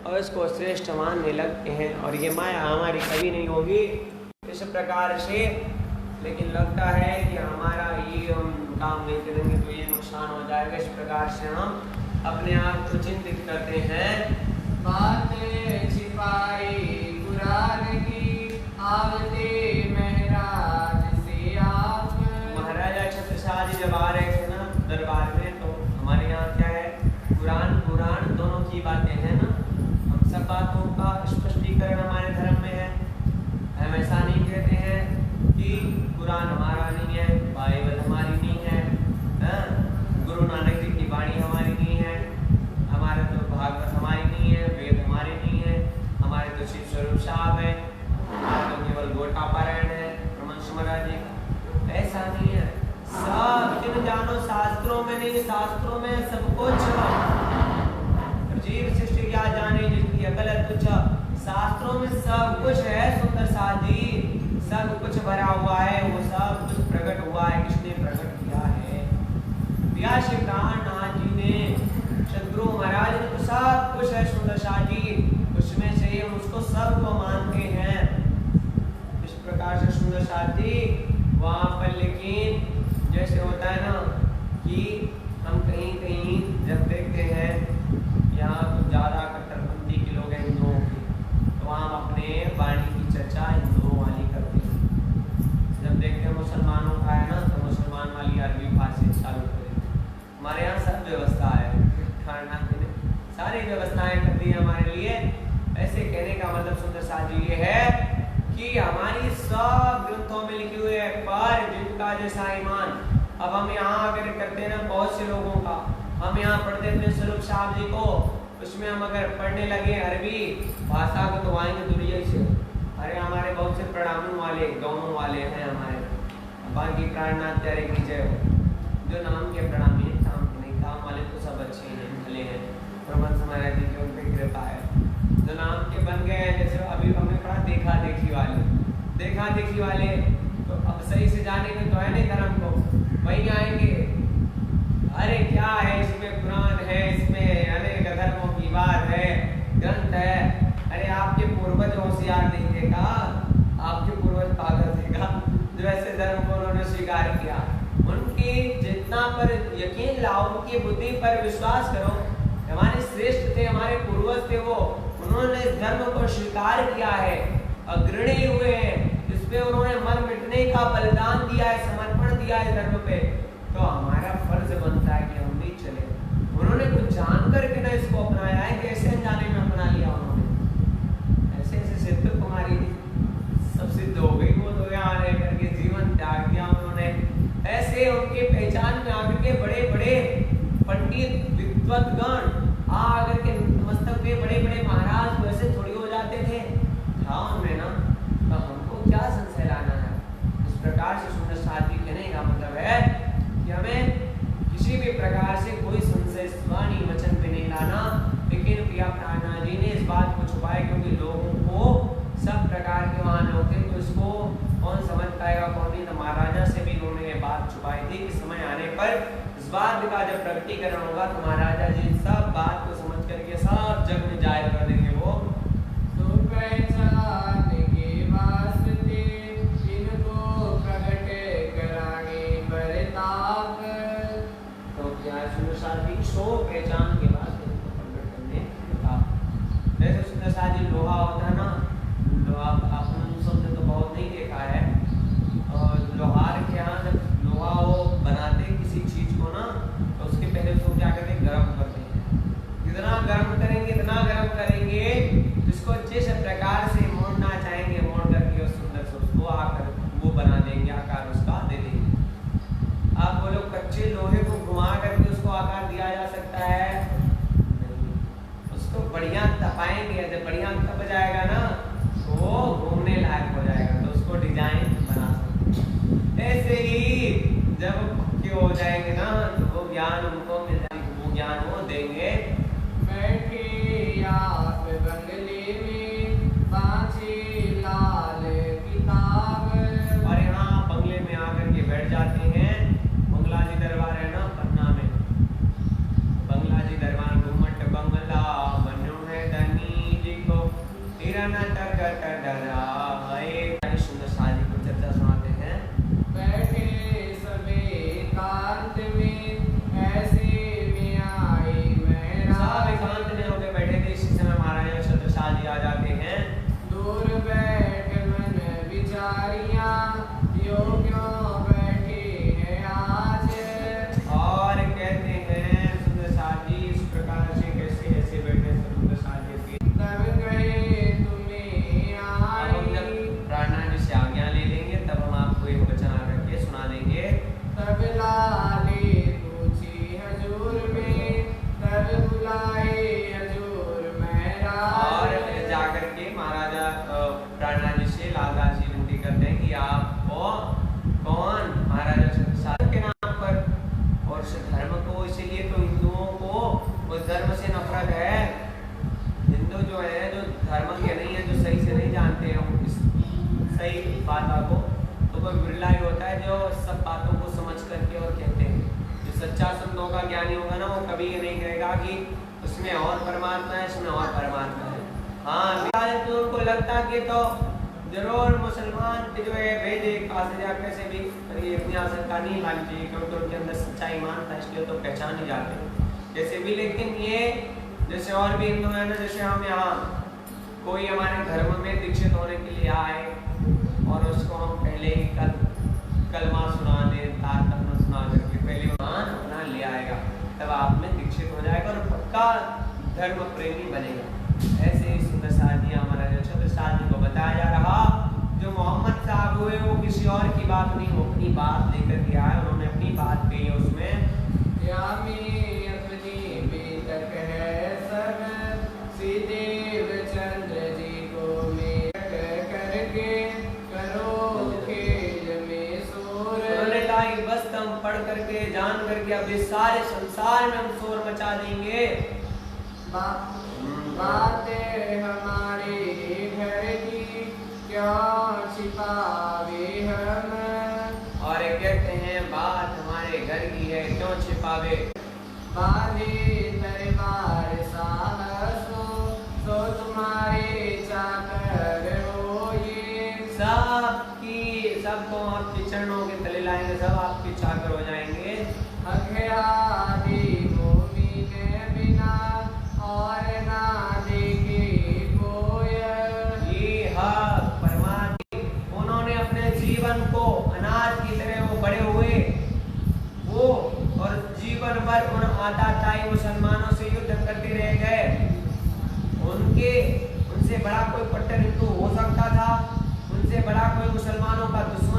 और इसको श्रेष्ठ मानने लगते हैं और ये माया हमारी कभी नहीं होगी इस प्रकार से। लेकिन लगता है कि हमारा ये हम काम नहीं करेंगे तो ये नुकसान हो जाएगा, इस प्रकार से हम अपने आप को चिंतित करते हैं। बातें छिपाई कुरान की आवते महाराज से आप। महाराजा छत्रसाल जी जब आ रहे थे ना दरबार में, तो हमारे यहाँ क्या है, कुरान पुराण दोनों की बातें हैं ना। हम सब बातों का स्पष्टीकरण हमारे धर्म में है। हम ऐसा नहीं कहते हैं कि कुरान हमारा नहीं है, बाइबल हमारी नहीं है, गुरु नानक जी की वाणी हमारी नहीं है, हमारे तो भागवत हमारी नहीं है, वेद हमारे नहीं है, हमारे तो शिव स्वरूप साहब है, हमारे तो केवल गोटा पारायण है परमहंस महाराज जी। ऐसा नहीं है। सब जिन जानो शास्त्रों में नहीं, शास्त्रों में सब कुछ जीव सृष्टि क्या जाने जिसकी अकल तुच्छ। शास्त्रों में सब कुछ है सुंदर साथ जी, सब कुछ भरा हुआ है, वो सब कुछ प्रकट हुआ है। किसने प्रकट किया है? व्यास प्राणनाथ जी ने, सदगुरु महाराज ने, तो सब कुछ है सुंदर साथ जी, उसमें से हम उसको सब को मानते हैं। इस प्रकार से सुंदर साथ जी वहाँ पर, लेकिन जैसे होता है ना कि हम कहीं कहीं जब देखते हैं यहाँ तो ज़्यादा कट्टरपंथी के लोग हैं हिंदुओं के, तो वहाँ हम अपने वाणी की चर्चा हिंदुओं वाली करते हैं। जब देखते हैं मुसलमानों का है ना, तो मुसलमान वाली अरबी फारसी चालू करें। हमारे यहाँ सब व्यवस्था है, खाना पीने सारी व्यवस्थाएं कर दी है हमारे लिए। ऐसे कहने का मतलब सुंदर साथ जी ये है कि हमारी सब ग्रंथों में लिखी हुई है, पर जिनका जैसा ईमान। अब हम यहाँ अगर करते हैं ना बहुत से लोगों का, हम यहाँ पढ़ते थे स्वरूप साहब जी को, उसमें हम अगर पढ़ने लगे अरबी भाषा को तो आएंगे दुनिया से। अरे हमारे बहुत से प्रणामी वाले गाँव वाले हैं हमारे, बाकी प्राणनाथ प्यारे की जय हो। जो नाम के प्रणामी है, काम के नहीं, काम वाले तो सब अच्छे हैं, भले हैं, परमहंस महाराज जी की उन पर कृपा है। जो नाम के बन गए हैं, जैसे अभी हमने पढ़ा देखा देखी वाले, देखा देखी वाले, तो अब सही से जानेंगे तो है नहीं धर्म को, वहीं आएंगे। अरे क्या है इसमें, कुरान है, इसमें अनेक धर्मों की बात है, ग्रंथ है। अरे आपके पूर्वज होशियार नहीं थे का? आपके पूर्वज पागल थे का जो ऐसे धर्म को उन्होंने स्वीकार किया? उनकी जितना पर यकीन लाओ, उनकी बुद्धि पर विश्वास करो। हमारे श्रेष्ठ थे, हमारे पूर्वज थे, वो उन्होंने इस धर्म को स्वीकार किया है, अग्रणी हुए हैं, इस पे उन्होंने मर मिटने का बलिदान दिया है, समर्पण दिया है धर्म पे। तो हमारा फर्ज बनता है कि हम भी चले। उन्होंने कुछ जान करके ना इसको अपनाया है, कैसे अनजाने में अपना लिया उन्होंने। ऐसे ऐसे सिद्ध कुमारी सब सिद्ध हो गई, वो तो यहाँ रह करके जीवन त्याग दिया उन्होंने। ऐसे उनके पहचान में आकर के बड़े बड़े पंडित विद्वतगण आकर के मस्तक पे बड़े बड़े महाराज वैसे थोड़ी हो जाते थे, था उनमें ना, तो हमको क्या संशय लाना है? इस प्रकार से सुंदर साथ जी कहने का मतलब है कि हमें किसी भी प्रकार से कोई संशय वाणी वचन पे नहीं लाना। लेकिन प्रिया प्राणनाथ जी ने इस बात को छुपाया, क्योंकि लोगों को सब प्रकार के वहाँ लोग थे, तो इसको कौन समझ पाएगा कौन नहीं। तो महाराजा से भी उन्होंने ये बात छुपाई थी कि समय आने पर इस बात का जब प्रकटीकरण होगा तो महाराजा जी सब बात को समझ करके सब जग में जाहिर कर देंगे। वो तो पहचान के वास्ते इनको प्रकट कराने बरताप। तो क्या सुंदर साथ जी सो पहचान के बाद इनको प्रकट करने का, जैसे सुंदर साथ जी लोहा होता है ना, लोहा आपने शब्द तो बहुत नहीं देखा है, और लोहार के यहाँ जब लोहा वो बनाते किसी चीज को ना, तो उसके पहले उसको क्या करते हैं, गर्म करते हैं। इतना गर्म करेंगे, इतना गर्म करेंगे, जिसको जिस प्रकार से मोड़ना चाहेंगे मोड़ करके उस सुंदर से उसको आकर वो बना देंगे, आकार उसका दे देंगे। आप बोलो कच्चे लोहे को घुमा करके उसको आकार दिया जा सकता है? नहीं, उसको बढ़िया तपाएंगे, जब बढ़िया तप जाएगा ना तो वो घूमने लायक हो जाएगा, तो उसको डिजाइन बना सकते। ऐसे ही जब पक्के हो जाएंगे ना, तो वो ज्ञान उनको मिल जाएगा, वो ज्ञान वो देंगे। बैठे आप बंगले में बांचे लाल किताब। और यहाँ बंगले में आकर के बैठ जाते हैं। बंगला जी दरबार है ना पटना में, बंगला जी दरबार घूमट बंगला बनो है धनी, न टकट डराए। सुंदर साजी को चर्चा सुनाते हैं। बैठे सबे एकांत में ऐसे में आई मेरा। सब एकांत में होके बैठे थे, इसी समय महाराज छत्रसाल जी आ जाते हैं। दूर बैठ मन विचारियां यो क्यों बैठे हैं आज। और कहते हैं सुंदरसाल जी इस प्रकार से कैसे ऐसे बैठे सुंदरसाल जी। तब कहे तुम्हें अब हम जब आई। प्राणनाथ जी से आज्ञा ले लेंगे तब हम आपको एक वचन आकर के सुना देंगे। तब लाले पूछी हजूर में तब बुलाए हजूर मेरा। और फिर जाकर के महाराजा प्राणनाथ जी से लालदास जी विनती करते हैं कि आपको कौन महाराजा छत्रसाल के नाम पर, और उस धर्म को, इसीलिए तो हिंदुओं को उस धर्म से नफरत है। हिंदू जो है जो धर्म के नहीं है, जो सही से नहीं जानते हैं इस सही बातों को, तो कोई बिरला ही होता है जो सब बातों को समझ करके और कहते हैं। जो सच्चा संतों का ज्ञानी होगा ना, वो कभी ये नहीं कहेगा कि उसमें और परमात्मा है, इसमें और परमात्मा है। हाँ, तो उनको लगता कि तो जरूर मुसलमान के जो है भेजे पास जाकर से भी ये अपनी आशंका नहीं लानी चाहिए, क्योंकि उनके अंदर सच्चा ईमान था, इसलिए तो पहचान ही जाते जैसे भी। लेकिन ये जैसे और भी हिंदू है ना, जैसे हम यहाँ कोई हमारे धर्म में दीक्षित होने के लिए आए और उसको हम पहले ही कलमा सुना दें, तारतम्य सुना करके पहले ईमान अपना ले आएगा, तब आप में दीक्षित हो जाएगा और पक्का धर्म प्रेमी बनेगा। ऐसे ही सुंदरसाल जी हमारा जो छत्रसाल जी को बताया जा रहा, जो मोहम्मद साहब हुए वो किसी और की बात नहीं, वो अपनी बात लेकर के आए। उन्होंने अपनी बात कही है उसमें। यामी अपनी बेतक है सब श्रीदेव चंद्र जी को मेट करके करो खेल में शोर। उन्होंने कहा कि बस हम पढ़ करके जान करके अब इस सारे संसार में हम शोर मचा देंगे। बातें हमारे घर की क्या छिपावे हम। और कहते हैं बात हमारे घर की है, क्यों छिपावे। बांधे दरबार साहसो तो तुम्हारे चाकर हो ये। सबको आपके चरणों के तले लाएंगे, सब आपके चाकर हो जाएंगे। अघरादी भूमि में बिना और ना देखे कोई। ये परमात्मा उन्होंने अपने जीवन को अनाज की तरह वो बड़े हुए वो, और जीवन भर उन आताताई मुसलमानों से युद्ध करते रह गए। उनसे बड़ा कोई कट्टर हिंदू हो सकता था, उनसे बड़ा कोई मुसलमानों का दुश्मन